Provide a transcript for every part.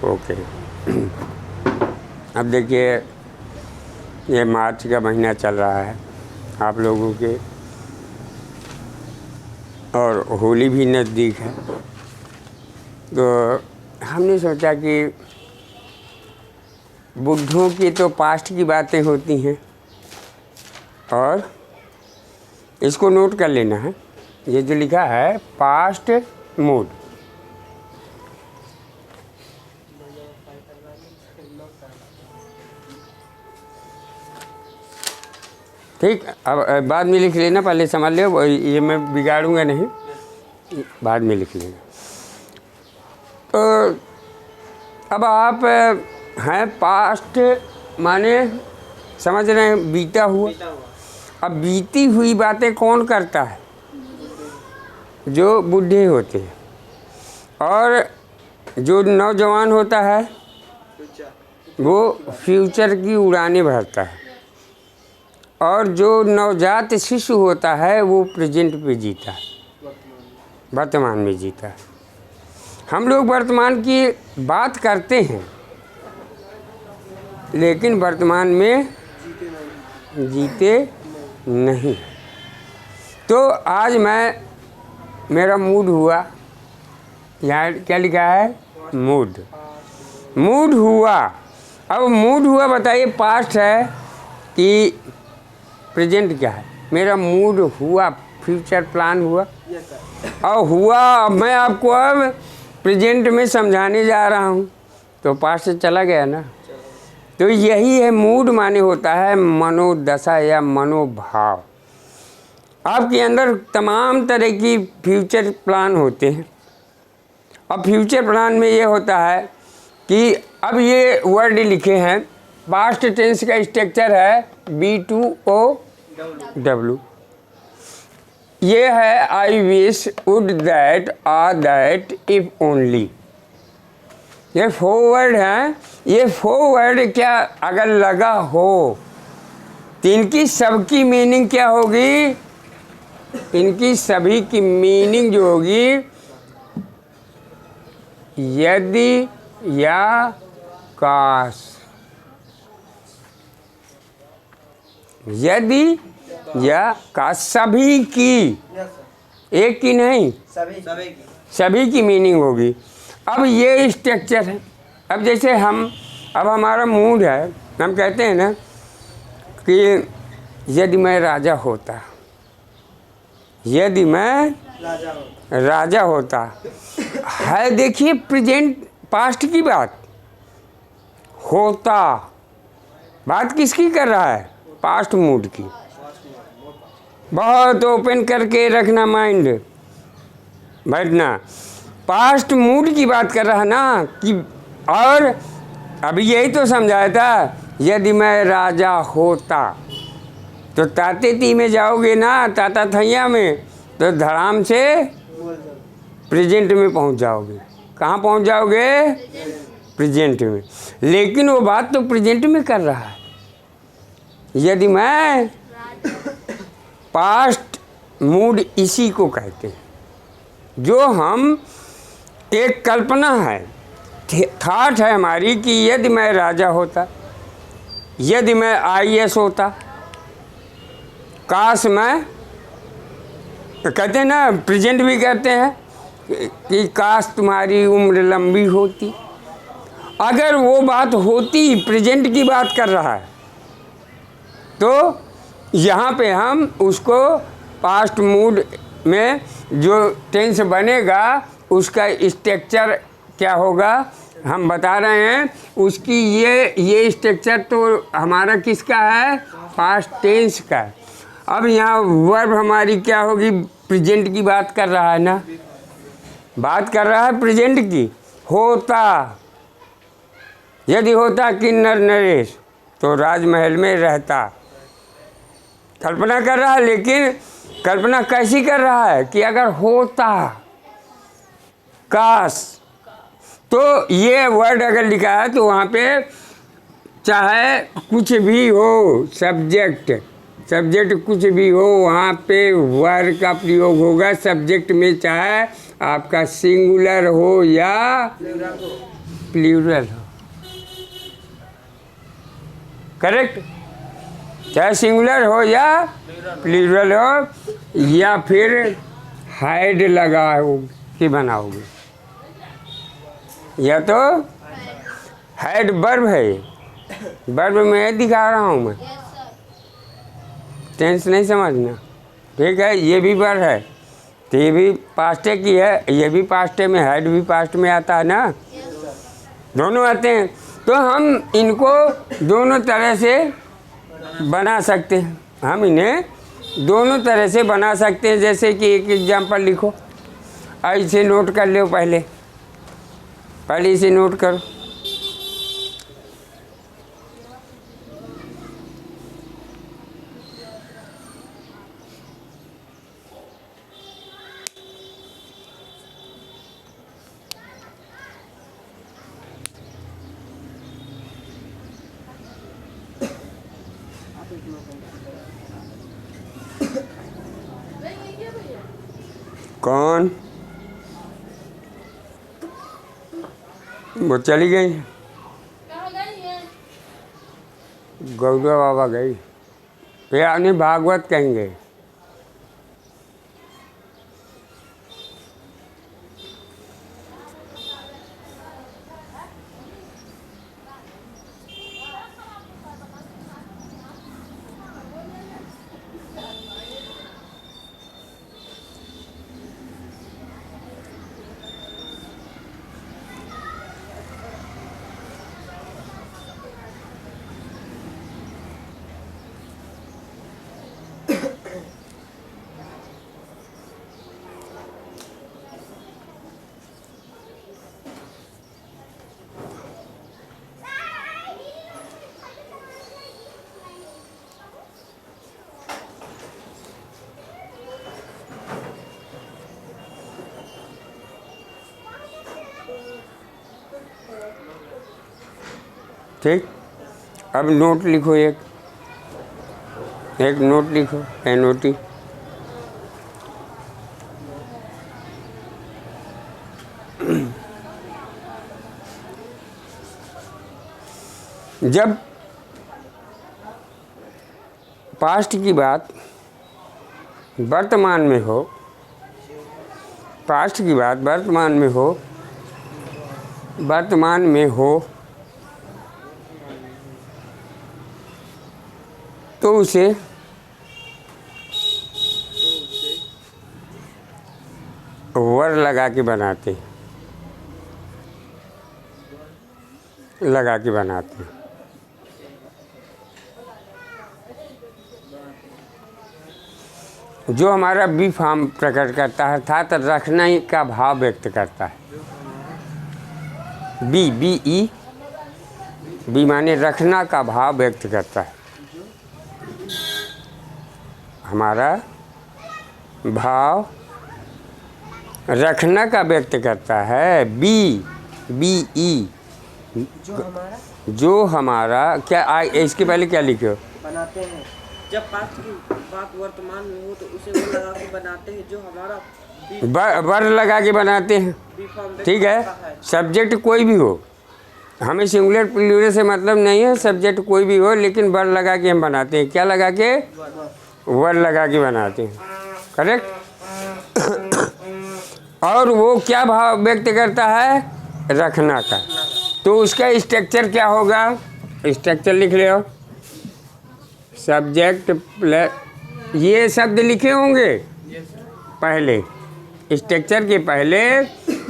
Okay. अब देखिए, ये मार्च का महीना चल रहा है आप लोगों के, और होली भी नज़दीक है, तो हमने सोचा कि बुद्धों की तो पास्ट की बातें होती हैं, और इसको नोट कर लेना है। ये जो लिखा है पास्ट मूड, ठीक। अब बाद में लिख लेना, पहले समझ लो, ये मैं बिगाड़ूंगा नहीं, बाद में लिख लेना। तो अब आप हैं पास्ट माने समझ रहे हैं, बीता हुआ। अब बीती हुई बातें कौन करता है? जो बूढ़े होते हैं। और जो नौजवान होता है वो फ्यूचर की उड़ानें भरता है, और जो नवजात शिशु होता है वो प्रेजेंट पे जीता है, वर्तमान में जीता है। हम लोग वर्तमान की बात करते हैं, लेकिन वर्तमान में जीते नहीं। तो आज मेरा मूड हुआ, यहाँ क्या लिखा है? मूड। मूड हुआ। अब मूड हुआ, बताइए पास्ट है कि प्रेजेंट क्या है? मेरा मूड हुआ, फ्यूचर प्लान हुआ और हुआ। अब मैं आपको अब प्रेजेंट में समझाने जा रहा हूँ, तो पास्ट से चला गया ना। तो यही है मूड, माने होता है मनोदशा या मनोभाव। आपके अंदर तमाम तरह की फ्यूचर प्लान होते हैं। अब फ्यूचर प्लान में ये होता है कि अब ये वर्ड लिखे हैं, पास्ट टेंस का स्ट्रक्चर है B2OW। ये है I wish, would, that, are, that, if, only. ये 4 वर्ड हैं। ये 4 वर्ड क्या अगर लगा हो तो इनकी सबकी मीनिंग क्या होगी? इनकी सभी की मीनिंग जो होगी, यदि या काश। यदि या काश, सभी की, एक की नहीं, सभी की मीनिंग होगी। अब ये स्ट्रक्चर है। अब जैसे अब हमारा मूड है, हम कहते हैं ना कि यदि मैं राजा होता, यदि मैं राजा होता है। देखिए प्रेजेंट, पास्ट की बात होता, बात किसकी कर रहा है? पास्ट मूड की। बहुत ओपन करके रखना माइंड, बैठना। पास्ट मूड की बात कर रहा ना कि, और अभी यही तो समझाया था, यदि मैं राजा होता। तो ताते ती में जाओगे ना, ताता थैया में, तो धड़ाम से प्रेजेंट में पहुंच जाओगे। कहाँ पहुंच जाओगे? प्रेजेंट में। लेकिन वो बात तो प्रेजेंट में कर रहा है। यदि मैं, पास्ट मूड इसी को कहते हैं, जो हम एक कल्पना है, थॉट है हमारी कि यदि मैं राजा होता, यदि मैं IAS होता, काश मैं, कहते हैं ना, प्रेजेंट भी कहते हैं कि काश तुम्हारी उम्र लंबी होती। अगर वो बात होती, प्रेजेंट की बात कर रहा है, तो यहाँ पे हम उसको पास्ट मूड में जो टेंस बनेगा उसका स्ट्रक्चर क्या होगा हम बता रहे हैं। उसकी ये स्ट्रक्चर तो हमारा किसका है? पास्ट टेंस का। अब यहाँ वर्ब हमारी क्या होगी? प्रेजेंट की बात कर रहा है ना, बात कर रहा है प्रेजेंट की। होता, यदि होता किन्नर नरेश तो राजमहल में रहता। कल्पना कर रहा है, लेकिन कल्पना कैसी कर रहा है कि अगर होता, काश। तो ये वर्ड अगर लिखा है तो वहाँ पे चाहे कुछ भी हो, सब्जेक्ट कुछ भी हो, वहाँ पे वर्ड का प्रयोग होगा। सब्जेक्ट में चाहे आपका सिंगुलर हो या प्लूरल हो, करेक्ट, चाहे सिंगुलर हो या प्लूरल हो, या फिर हाइड लगाओगे कि बनाओगे, या तो हाइड वर्ब है, वर्ब में दिखा रहा हूँ मैं, टेंस नहीं समझना, ठीक है। ये भी वर्ब है तो ये भी पास्टे की है, ये भी पास्टे में, हाइड भी पास्ट में आता है ना, दोनों आते हैं। तो हम इनको दोनों तरह से बना सकते हैं, हम इन्हें दोनों तरह से बना सकते हैं। जैसे कि एक एग्जांपल लिखो, इसे नोट कर लो, पहले इसे नोट करो। कौन? वो चली गई, गौरव बाबा गई, ये अपनी भागवत कहेंगे। ठीक, अब नोट लिखो, एक नोट लिखो, NOT। जब पास्ट की बात वर्तमान में हो, पास्ट की बात वर्तमान में हो तो उसे वर लगा के बनाते, जो हमारा बी फॉर्म प्रकट करता है, अर्थात रखना ही का भाव व्यक्त करता है। बी माने रखना का भाव व्यक्त करता है, हमारा भाव रखना का व्यक्त करता है। BE जो हमारा क्या इसके पहले क्या लिखे हो? बनाते हैं। जब पास्ट की बात वर्तमान में हो तो उसे वो लगा के बनाते हैं, जो हमारा वर लगा के बनाते हैं, ठीक है। सब्जेक्ट कोई भी हो, हमें सिंगुलर प्लूरल से मतलब नहीं है, सब्जेक्ट कोई भी हो, लेकिन वर लगा के हम बनाते हैं। क्या लगा के? वर लगा के बनाते हैं, करेक्ट। और वो क्या भाव व्यक्त करता है? रखना का। तो उसका स्ट्रक्चर क्या होगा? स्ट्रक्चर लिख ले हो, सब्जेक्ट प्लस, ये शब्द लिखे होंगे पहले, स्ट्रक्चर के पहले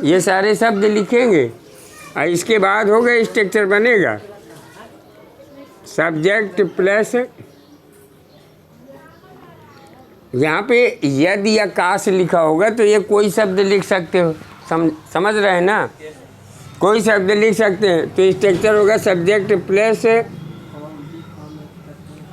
ये सारे शब्द लिखेंगे और इसके बाद होगा स्ट्रक्चर बनेगा। सब्जेक्ट प्लस, यहाँ पे यदि या काश लिखा होगा तो ये कोई शब्द लिख सकते हो, समझ रहे हैं ना? कोई शब्द लिख सकते हैं। तो स्ट्रक्चर होगा सब्जेक्ट प्लस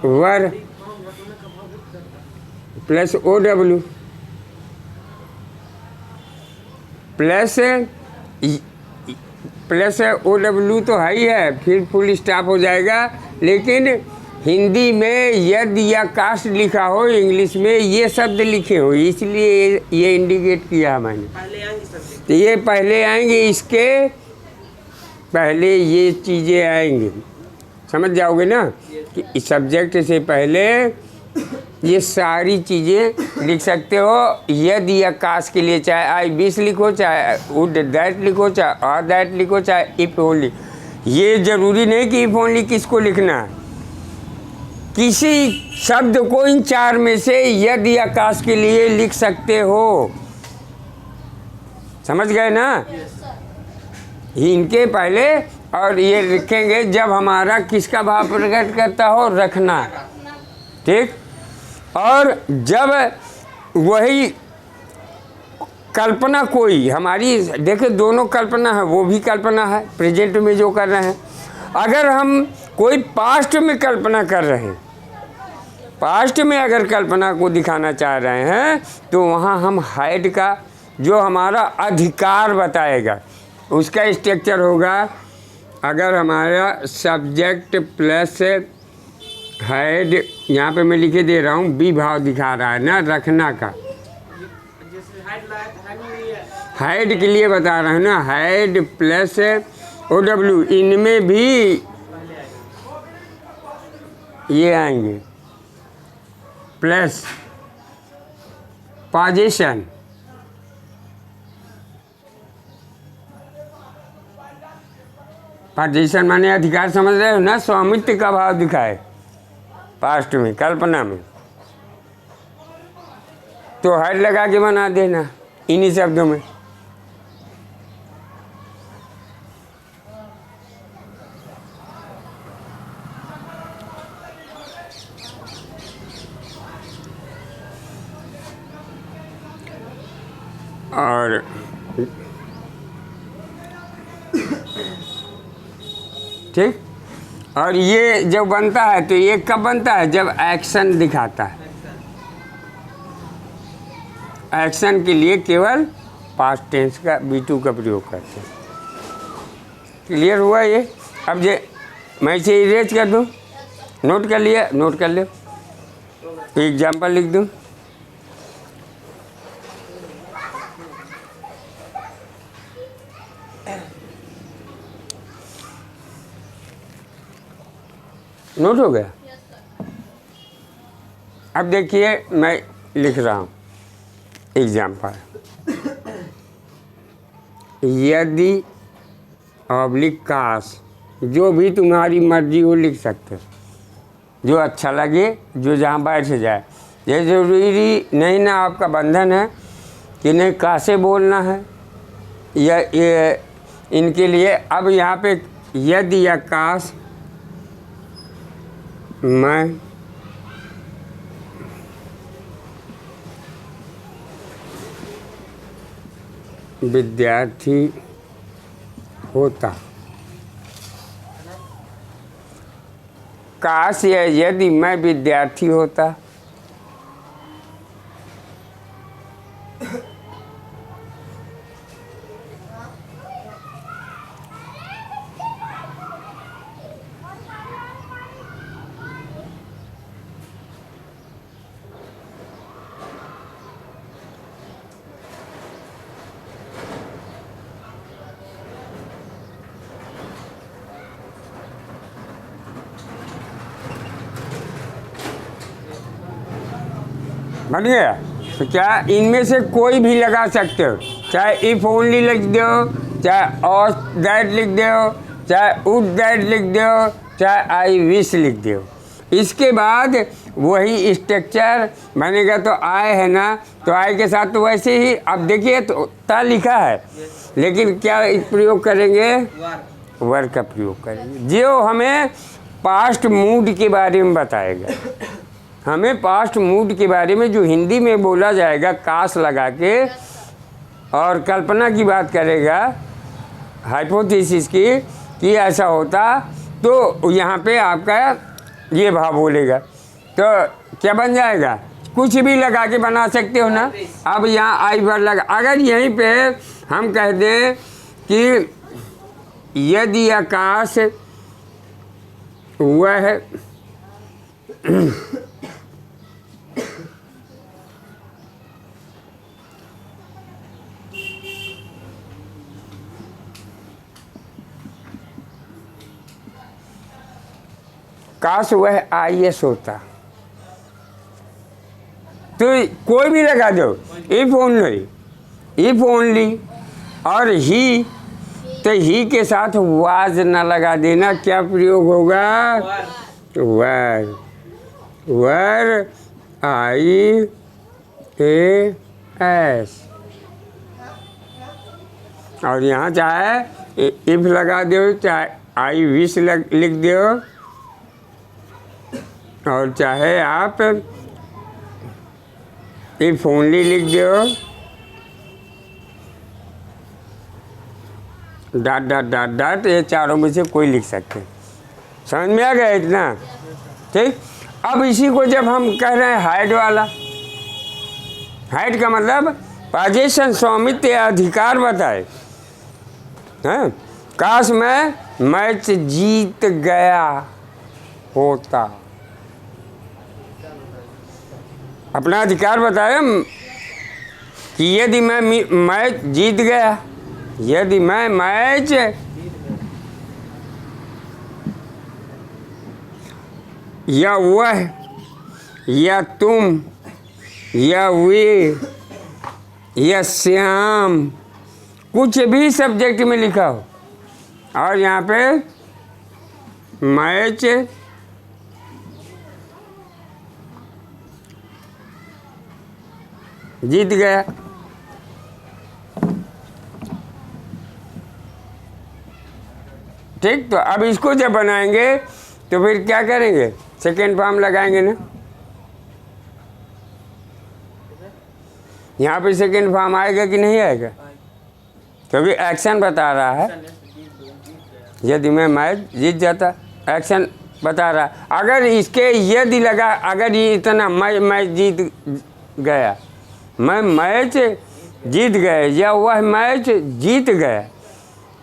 वर प्लस OW प्लस OW तो है ही है, फिर फुल स्टॉप हो जाएगा। लेकिन हिंदी में यदि या कास्ट लिखा हो, इंग्लिश में ये शब्द लिखे हो, इसलिए ये इंडिकेट किया मैंने। तो ये पहले आएंगे, इसके पहले ये चीज़ें आएंगी, समझ जाओगे ना कि सब्जेक्ट से पहले ये सारी चीज़ें लिख सकते हो। यदि आकाश के लिए चाहे आई विश लिखो, चाहे वुड दैट लिखो, चाहे और दैट लिखो, चाहे इफ ओनली। ये ज़रूरी नहीं कि इफ ओनली किसको लिखना है, किसी शब्द को इन चार में से यदि आकाश के लिए लिख सकते हो। समझ गए ना? इनके पहले और ये लिखेंगे जब हमारा किसका भाव प्रकट करता हो, रखना, ठीक। और जब वही कल्पना कोई हमारी, देखिए दोनों कल्पना है, वो भी कल्पना है प्रेजेंट में जो कर रहे हैं। अगर हम कोई पास्ट में कल्पना कर रहे हैं, पास्ट में अगर कल्पना को दिखाना चाह रहे हैं, तो वहाँ हम हाइड का जो हमारा अधिकार बताएगा उसका स्ट्रक्चर होगा। अगर हमारा सब्जेक्ट प्लस हाइड, यहाँ पे मैं लिखे दे रहा हूँ, बी भाव दिखा रहा है ना रखना का, हाइड के लिए बता रहा हूँ ना, हाइड प्लस ओ डब्ल्यू, इनमें भी ये आएंगे प्लस पोजीशन, पोजीशन माने अधिकार, समझ रहे हो ना, स्वामित्व का भाव दिखाए पास्ट में कल्पना में, तो हर लगा के बना देना इन्हीं शब्दों में। और ठीक, और ये जब बनता है तो ये कब बनता है, जब एक्शन दिखाता है। एक्शन के लिए केवल पास्ट टेंस का B2 का प्रयोग करते हैं। क्लियर हुआ ये? अब ये मैं इसे इरेज कर दूं, नोट कर लिया, नोट कर लो, एग्जाम्पल लिख दूं। नोट हो गया? अब देखिए मैं लिख रहा हूँ एग्जाम्पल, यदि ऑब्लिक काश, जो भी तुम्हारी मर्जी हो लिख सकते हो, जो अच्छा लगे, जो जहाँ बैठ जाए। ये ज़रूरी नहीं ना आपका बंधन है कि नहीं कासे बोलना है, या ये इनके लिए। अब यहाँ पे यदि आकाश मैं विद्यार्थी होता, काश यदि मैं विद्यार्थी होता, बन गया। तो क्या इनमें से कोई भी लगा सकते हो, चाहे इफ ओनली लिख दो, चाहे और दैट लिख दो, चाहे वुड दैट लिख दो, चाहे आई विश लिख दो। इसके बाद वही स्ट्रक्चर बनेगा। तो आय है ना, तो आय के साथ तो वैसे ही, अब देखिए तो ता लिखा है, लेकिन क्या प्रयोग करेंगे, वर का प्रयोग करेंगे, जो हमें पास्ट मूड के बारे में बताएगा। हमें पास्ट मूड के बारे में जो हिंदी में बोला जाएगा काश लगा के, और कल्पना की बात करेगा, हाइपोथेसिस की, कि ऐसा होता, तो यहाँ पे आपका ये भाव बोलेगा। तो क्या बन जाएगा, कुछ भी लगा के बना सकते हो ना। अब यहाँ आई पर लगा, अगर यहीं पे हम कह दें कि यदि आकाश वह काश वह IAS होता। तो कोई भी लगा दो, इफ ओनली और ही, तो ही के साथ वाज ना लगा देना। क्या प्रयोग होगा? वर। IAS। और यहाँ चाहे इफ लगा दो, चाहे आई विश लिख दो, और चाहे आप इफ ओनली लिख दो, डॉट डॉट डॉट डॉट, ये चारों में से कोई लिख सकते। समझ में आ गया इतना? ठीक। अब इसी को जब हम कह रहे हैं हाइड वाला, हाइड का मतलब पोजीशन, स्वामित्व या अधिकार बताए हैं। काश मैं मैच जीत गया होता, अपना अधिकार बताया कि यदि मैं मैच जीत गया, यदि मैं मैच या वह या तुम या वे या श्याम, कुछ भी सब्जेक्ट में लिखा हो, और यहाँ पे मैच जीत गया। ठीक। तो अब इसको जब बनाएंगे तो फिर क्या करेंगे? सेकेंड फॉर्म लगाएंगे ना। यहाँ पे सेकेंड फॉर्म आएगा कि नहीं आएगा? क्योंकि एक्शन बता रहा है। यदि मैं मैच जीत जाता, एक्शन बता रहा है। अगर इसके यदि लगा, अगर ये इतना मैं मैच जीत गया, मैं मैच जीत गए, या वह मैच जीत गया,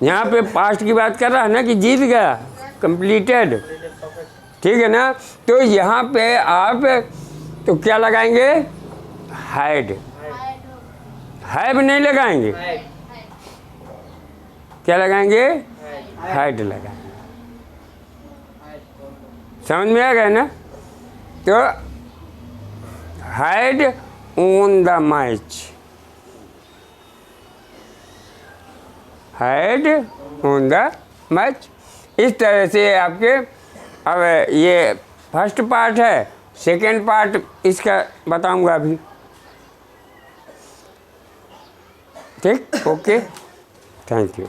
यहाँ पे पास्ट की बात कर रहा है ना कि जीत गया, कंप्लीटेड। ठीक है ना? तो यहाँ पे आप तो क्या लगाएंगे? हाइड। हैव नहीं लगाएंगे, क्या लगाएंगे? हाइड लगाएंगे। समझ में आ गया ना? तो hide on the match, hide on the match. इस तरह से आपके, अब ये फर्स्ट पार्ट है, सेकेंड पार्ट इसका बताऊंगा अभी। ठीक, ओके, थैंक यू।